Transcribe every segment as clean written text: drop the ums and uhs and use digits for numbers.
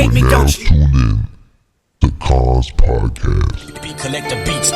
hate me, don't you? Tune in to Kons Podcast. Beat collector beats.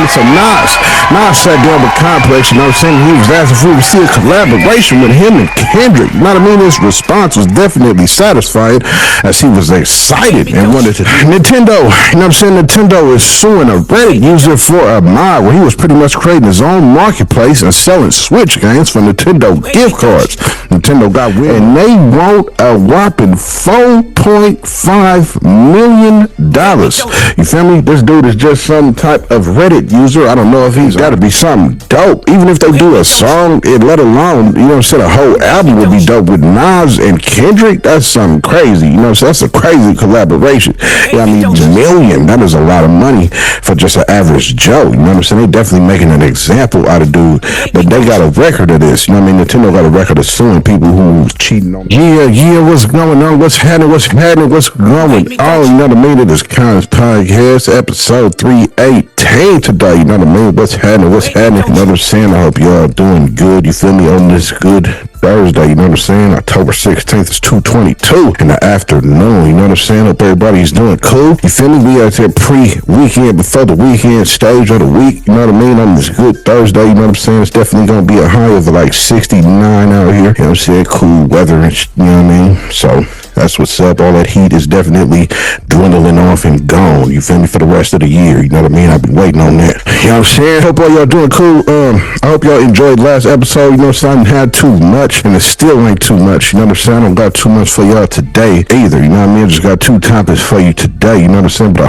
So Nas sat down with Complex, you know what I'm saying? He was asking if we would see a collaboration with him and Kendrick. You know what I mean? His response was definitely satisfied as he was excited and wanted to. Nintendo, you know what I'm saying? Nintendo is suing a Reddit user for a mod where he was pretty much creating his own marketplace and selling Switch games for Nintendo gift cards. Nintendo got wind and they want a whopping $4.5 million. You feel me? This dude is just some type of Reddit user. I don't know if he's got to be something dope. Even if they do a song, let alone, you know what I'm saying, a whole album would be dope with Nas and Kendrick. That's something crazy. You know what I'm saying? That's a crazy collaboration. Yeah, I mean, million. That is a lot of money for just an average Joe. You know what I'm saying? They definitely making an example out of dude. But they got a record of this. You know what I mean? Nintendo got a record of suing people who cheating on. Yeah, what's going on? What's happening? What's going on? You know what I mean? It is Kons Podcast, episode 318 today. You know what I mean? What's happening? You know what I'm saying? I hope y'all doing good. You feel me? On this good Thursday, you know what I'm saying? October 16th is 2:22 in the afternoon. You know what I'm saying? Hope everybody's doing cool. You feel me? We out there pre-weekend, before the weekend stage of the week. You know what I mean? On this good Thursday, you know what I'm saying? It's definitely going to be a high of like 69 out here. You know what I'm saying? Cool weather and you know what I mean? So that's what's up. All that heat is definitely dwindling off and gone. You feel me? For the rest of the year. You know what I mean? I've been waiting on that. You know what I'm saying? Hope all y'all doing cool. I hope y'all enjoyed last episode. You know what I'm saying? I didn't have too much, and it still ain't too much. You know what I'm saying? I don't got too much for y'all today either. You know what I mean? I just got 2 topics for you today. You know what I'm saying? But I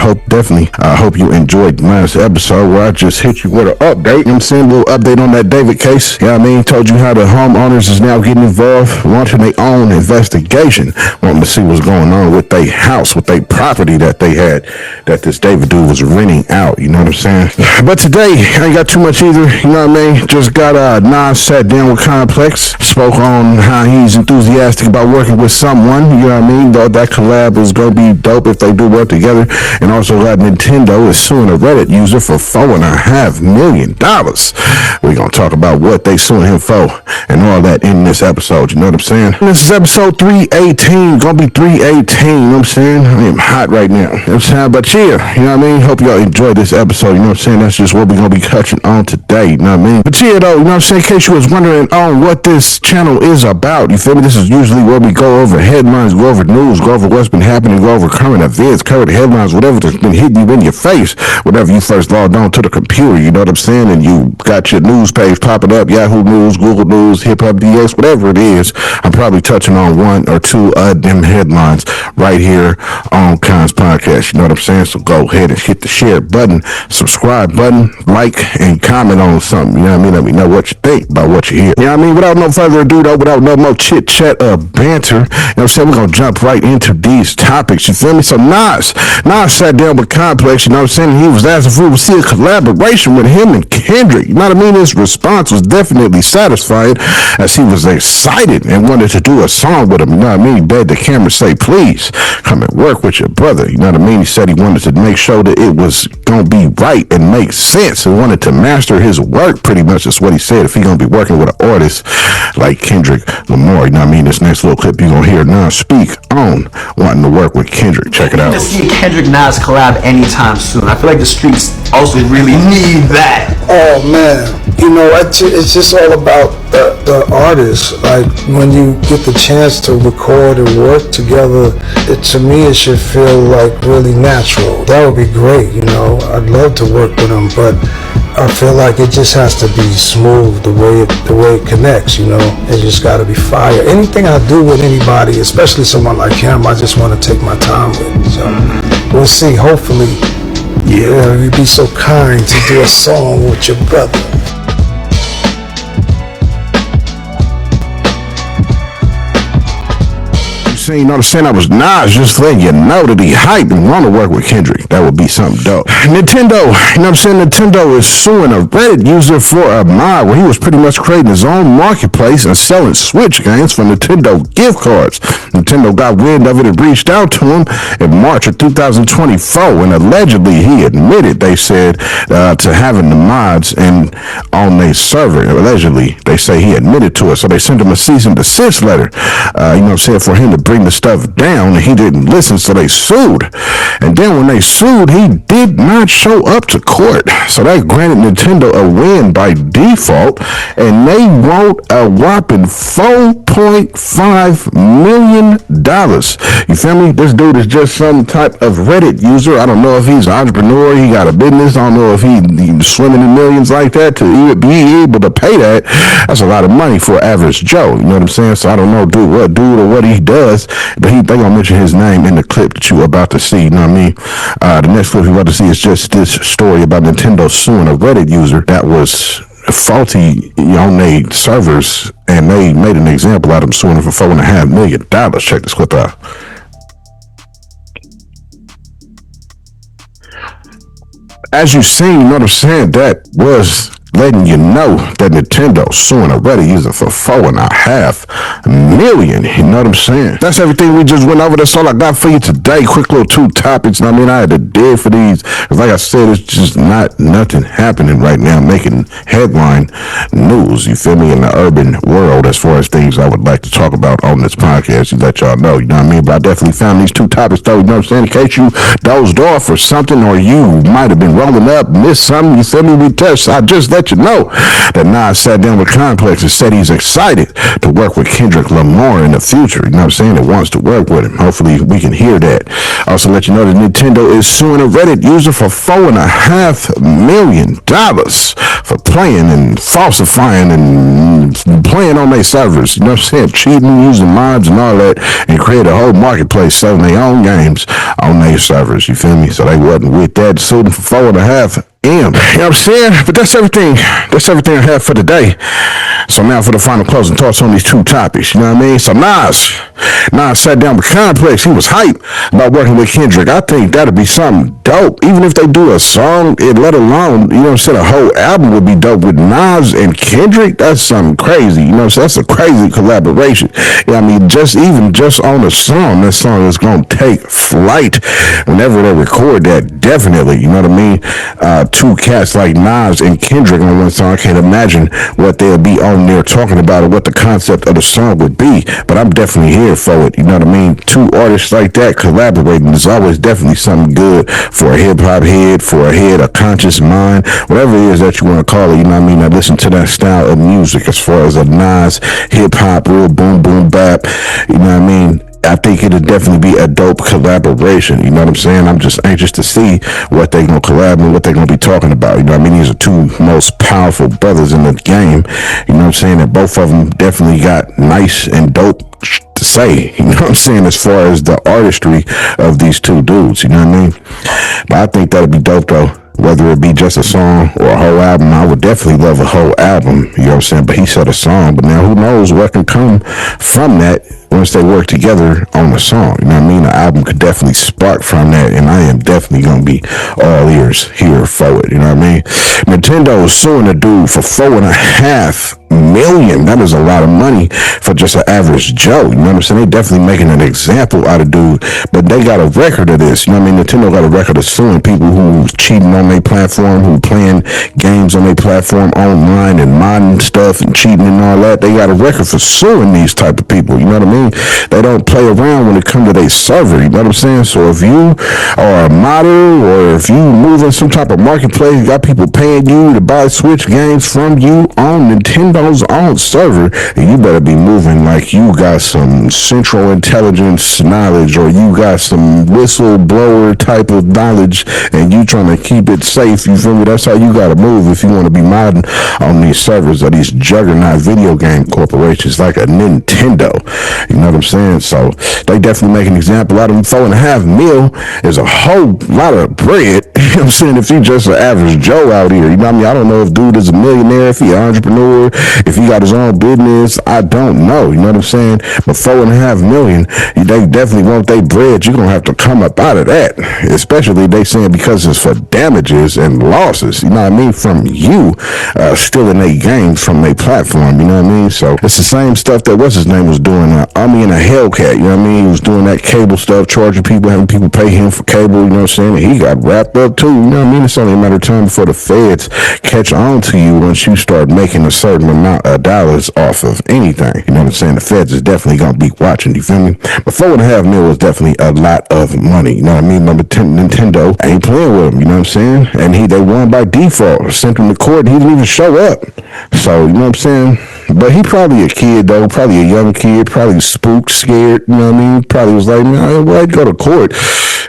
hope you enjoyed last episode where I just hit you with an update. You know what I'm saying? A little update on that David case. You know what I mean? Told you how the homeowners is now getting involved, launching their own investigation, wanting to see what's going on with their house, with their property that they had, that this David dude was renting out. You know what I'm saying? But today, I ain't got too much either. You know what I mean? Just got Nas sat down with Complex, spoke on how he's enthusiastic about working with someone. You know what I mean? Though that collab is gonna be dope if they do work together. And also got Nintendo is suing a Reddit user for $4.5 million. We're gonna talk about what they suing him for and all that in this episode. You know what I'm saying? This is episode 318. Gonna be 318. You know what I'm saying? I am hot right now. You know what I'm saying? But yeah, you know what I mean? Hope y'all enjoyed this episode. You know what I'm saying? That's just what we're gonna be touching on today. You know what I mean? But yeah, though, you know what I'm saying? In case you was wondering on what this channel is about, you feel me? This is usually where we go over headlines, go over news, go over what's been happening, go over current events, current headlines, whatever that's been hitting you in your face, whenever you first logged on to the computer, you know what I'm saying? And you got your news page popping up, Yahoo News, Google News, Hip Hop DX, whatever it is. I'm probably touching on 1 or 2 of them headlines right here on Kons Podcast. You know what I'm saying? So go ahead and hit the share button, subscribe button, like, and comment on something. You know what I mean? Let me know what you think about what you hear. You know what I mean? Without no further ado, though, without no more chit chat or banter, you know what I'm saying? We're going to jump right into these topics. You feel me? So Nas sat down with Complex, you know what I'm saying? He was asking if we would see a collaboration with him and Kendrick. You know what I mean? His response was definitely satisfied as he was excited and wanted to do a song with him. You know what I mean? He begged the camera, say, please come and work with your brother. You know what I mean? He said he wanted to make sure that it was going to be right and make sense. He wanted to master his work, pretty much. That's what he said. If he going to be working with an artist like Kendrick Lamar, you know what I mean? This next little clip you're going to hear now speak on wanting to work with Kendrick. Check it out. To see a Kendrick Nas collab anytime soon. I feel like the streets also really need that. Oh man, you know, it's just all about the artist. Like when you get the chance to record and work together, to me it should feel like really natural. That would be great, you know. I'd love to work with him, but I feel like it just has to be smooth the way it connects, you know. It just got to be fire. Anything I do with anybody, especially someone like him, I just want to take my time with. So we'll see. Hopefully, you'd be so kind to do a song with your brother. saying, you know what I'm saying? I was Nas just letting you know that he hyped and want to work with Kendrick. That would be something dope. Nintendo, you know what I'm saying? Nintendo is suing a Reddit user for a mod where he was pretty much creating his own marketplace and selling Switch games for Nintendo gift cards. Nintendo got wind of it and reached out to him in March of 2024, and allegedly he admitted, they said, to having the mods and on their server. Allegedly, they say he admitted to it, so they sent him a cease and desist letter, you know what I'm saying, for him to bring the stuff down, and he didn't listen, so they sued. And then when they sued, he did not show up to court, so that granted Nintendo a win by default, and they want a whopping $4.5 million. You feel me? This dude is just some type of Reddit user. I don't know if he's an entrepreneur, he got a business. I don't know if he's swimming in millions like that to be able to pay that. That's a lot of money for an average Joe. You know what I'm saying? So I don't know dude or what he does, but they gonna mention his name in the clip that you about to see. You know what I mean? The next clip you're about to see is just this story about Nintendo suing a Reddit user that was faulty on their servers, and they made an example out of him, suing him for $4.5 million. Check this clip out. As you seen, you know what I'm saying, that was letting you know that Nintendo suing a Reddit user for $4.5 million. You know what I'm saying? That's everything we just went over. That's all I got for you today. Quick little 2 topics. I mean, I had to dig for these, because like I said, it's just nothing happening right now making headline news, you feel me, in the urban world as far as things I would like to talk about on this podcast. You let y'all know, you know what I mean? But I definitely found these 2 topics though, you know what I'm saying, in case you dozed off or something, or you might have been rolling up, missed something, you feel me? I just let you know that Nas sat down with Complex and said he's excited to work with Kendrick Lamar in the future. You know what I'm saying? It wants to work with him. Hopefully we can hear that. Also let you know that Nintendo is suing a Reddit user for $4.5 million for playing and falsifying and playing on their servers. You know what I'm saying? Cheating, using mods and all that, and create a whole marketplace selling their own games on their servers. You feel me? So they wasn't with that. Suing for $4.5 million. You know what I'm saying? But that's everything. That's everything I have for today. So now for the final closing thoughts on these 2 topics. You know what I mean? So Nas sat down with Complex. He was hyped about working with Kendrick. I think that'd be something dope. Even if they do a song, let alone, you know what I'm saying, a whole album would be dope with Nas and Kendrick. That's something crazy. You know what I'm saying? That's a crazy collaboration. You know what I mean? Just on a song, that song is going to take flight whenever they record that. Definitely. You know what I mean? 2 cats like Nas and Kendrick on one song. I can't imagine what they'll be on there talking about or what the concept of the song would be, but I'm definitely here for it. You know what I mean? 2 artists like that collaborating is always definitely something good for a hip-hop head, for a head, a conscious mind, whatever it is that you want to call it. You know what I mean? I listen to that style of music as far as a Nas, hip-hop, real boom, boom, bap. You know what I mean? I think it'll definitely be a dope collaboration. You know what I'm saying? I'm just anxious to see what they're going to collab and what they're going to be talking about. You know what I mean? These are 2 most powerful brothers in the game. You know what I'm saying? And both of them definitely got nice and dope to say. You know what I'm saying? As far as the artistry of these 2 dudes. You know what I mean? But I think that'll be dope though. Whether it be just a song or a whole album, I would definitely love a whole album, you know what I'm saying? But he said a song, but now who knows what can come from that once they work together on a song. You know what I mean? The album could definitely spark from that, and I am definitely going to be all ears here for it. You know what I mean? Nintendo is suing a dude for $4.5 million. That is a lot of money for just an average Joe. You know what I'm saying? They definitely making an example out of dude, but they got a record of this. You know what I mean? Nintendo got a record of suing people who cheating on their platform, who playing games on their platform online and modding stuff and cheating and all that. They got a record for suing these type of people. You know what I mean? They don't play around when it comes to their server. You know what I'm saying? So if you are a model, or if you move in some type of marketplace, you got people paying you to buy Switch games from you on Nintendo's own server, and you better be moving like you got some central intelligence knowledge, or you got some whistleblower type of knowledge, and you trying to keep it safe. You feel me? That's how you got to move if you want to be modding on these servers of these juggernaut video game corporations like a Nintendo. You know what I'm saying? So they definitely make an example out of him. $4.5 million is a whole lot of bread. You know what I'm saying? If you just an average Joe out here, you know what I mean? I don't know if dude is a millionaire, if he an entrepreneur, if he got his own business. I don't know. You know what I'm saying? But $4.5 million, they definitely want their bread. You're gonna have to come up out of that. Especially they saying because it's for damages and losses. You know what I mean? From you stealing their games from their platform. You know what I mean? So it's the same stuff that what's his name was doing. Army and a Hellcat. You know what I mean? He was doing that cable stuff, charging people, having people pay him for cable. You know what I'm saying? And he got wrapped up too. You know what I mean? It's only a matter of time before the feds catch on to you once you start making a certain amount of dollars off of anything. You know what I'm saying? The feds is definitely gonna be watching. You feel me? But $4.5 million was definitely a lot of money. You know what I mean? Number 10, Nintendo ain't playing with him. You know what I'm saying? And they won by default. Sent him to court. He didn't even show up. So you know what I'm saying? But he probably a kid though. Probably a young kid. Probably spooked, scared. You know what I mean? Probably was like, man, why'd go to court?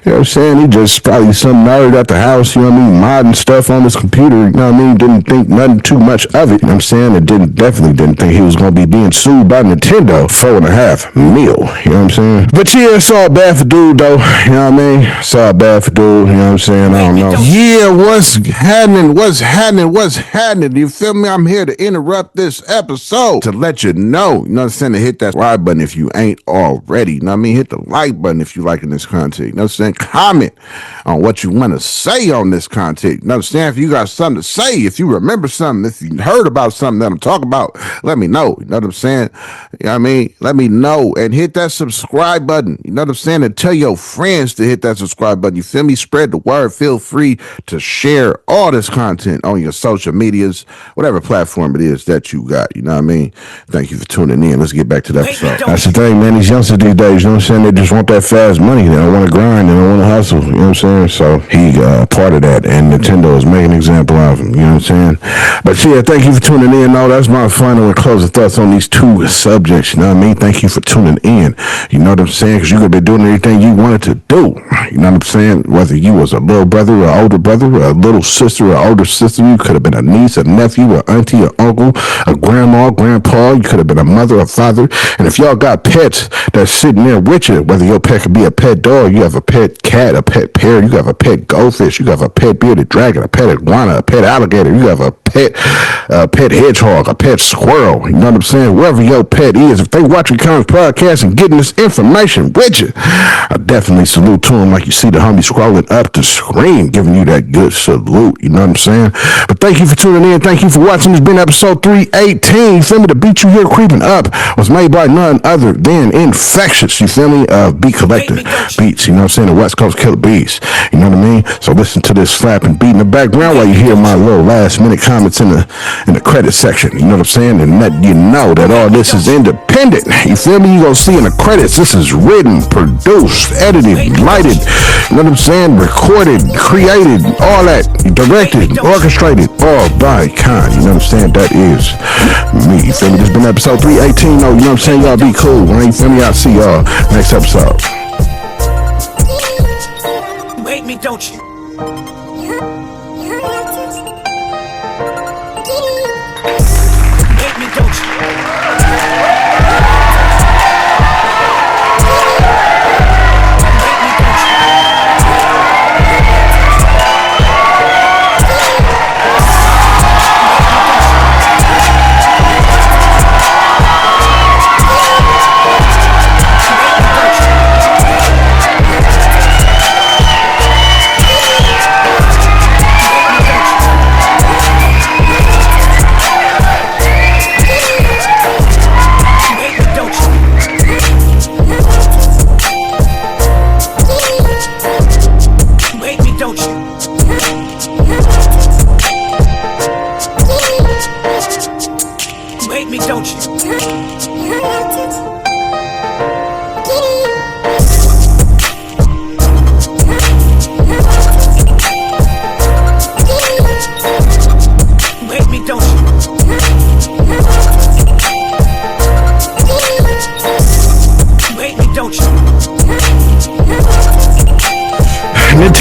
You know what I'm saying? He just probably some nerd at the house, you know what I mean, modding stuff on his computer, you know what I mean? Didn't think nothing too much of it, you know what I'm saying? And definitely didn't think he was going to be being sued by Nintendo. $4.5 million, you know what I'm saying? But yeah, it's all bad for dude though, you know what I mean? It's all bad for dude, you know what I'm saying? I don't know. Yeah, what's happening? You feel me? I'm here to interrupt this episode to let you know, you know what I'm saying? To hit that subscribe button if you ain't already, you know what I mean? Hit the like button if you liking this content, you know what I'm saying? Comment on what you want to say on this content. You understand? If you got something to say, if you remember something, if you heard about something that I'm talking about, let me know. You know what I'm saying? You know what I mean? Let me know and hit that subscribe button. You know what I'm saying? And tell your friends to hit that subscribe button. You feel me? Spread the word. Feel free to share all this content on your social medias, whatever platform it is that you got. You know what I mean? Thank you for tuning in. Let's get back to the episode. That's the thing, man. These youngsters these days, you know what I'm saying? They just want that fast money. They don't want to grind. They don't want to hustle. You know what I'm saying? So he part of that, and Nintendo is making an example of him. You know what I'm saying? But yeah, thank you for tuning in. No, that's my final and closing thoughts on these two subjects. You know what I mean? Thank you for tuning in. You know what I'm saying? Because you could be doing anything you wanted to do. You know what I'm saying? Whether you was a little brother or older brother, or a little sister or older sister, you could have been a niece, a nephew, a auntie, or uncle, a grandma, grandpa. You could have been a mother or father. And if y'all got pets that's sitting there with you, whether your pet could be a pet dog, you have a pet cat, a pet parrot, you have a pet goldfish, you have a pet bearded dragon, a pet iguana, a pet alligator, you have a pet hedgehog, a pet squirrel. You know what I'm saying? Wherever your pet is, if they watching Kons Podcast and getting this information with you, I definitely salute to them like you see the homie scrolling up the screen, giving you that good salute. You know what I'm saying? But thank you for tuning in. Thank you for watching. It's been episode 318. You feel me? The beat you hear creeping up was made by none other than Infectious. You feel me? Beat Collector Beats. You know what I'm saying? The West Coast Killer Beats. You know what I mean? So listen to this slapping beat in the background while you hear my little last minute comments in the credit section. You know what I'm saying? And let you know that all this is independent. You feel me? You gonna see in the credits, this is written, produced, edited, lighted, you know what I'm saying? Recorded, created, all that, directed, orchestrated, all by Kons. You know what I'm saying? That is me. You feel me? This been episode 318. Oh, you know what I'm saying? Y'all be cool. When you feel me? I'll see y'all next episode. Hate me, don't you? Hate me, don't you?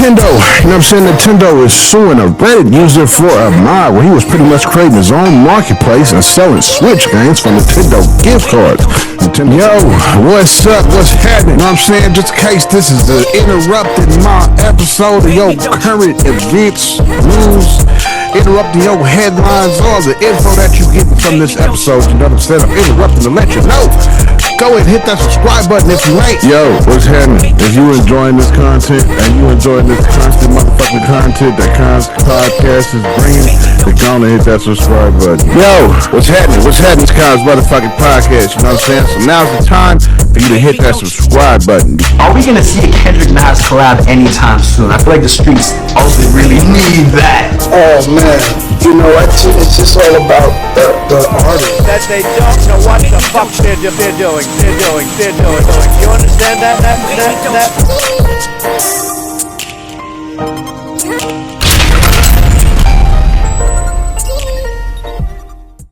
Nintendo, you know what I'm saying? Nintendo is suing a Reddit user for a mod where he was pretty much creating his own marketplace and selling Switch games for Nintendo gift cards. Yo, what's up? What's happening? You know what I'm saying? Just in case this is the interrupted my episode of your current events, news, interrupting your headlines, all the info that you get from this episode. You know what I'm saying? I'm interrupting to let you know. Go ahead and hit that subscribe button if you ain't. Yo, what's happening? If you enjoying this content and you enjoying this constant motherfucking content that Kons Podcast is bringing, then go on and hit that subscribe button. Yo, what's happening? What's happening? It's Kons motherfucking Podcast. You know what I'm saying? So now's the time for you to hit that subscribe button. Are we gonna see a Kendrick Nas collab anytime soon? I feel like the streets also really need that. Oh man, you know, it's just all about the artist. That they don't know what the fuck they're doing. You understand that?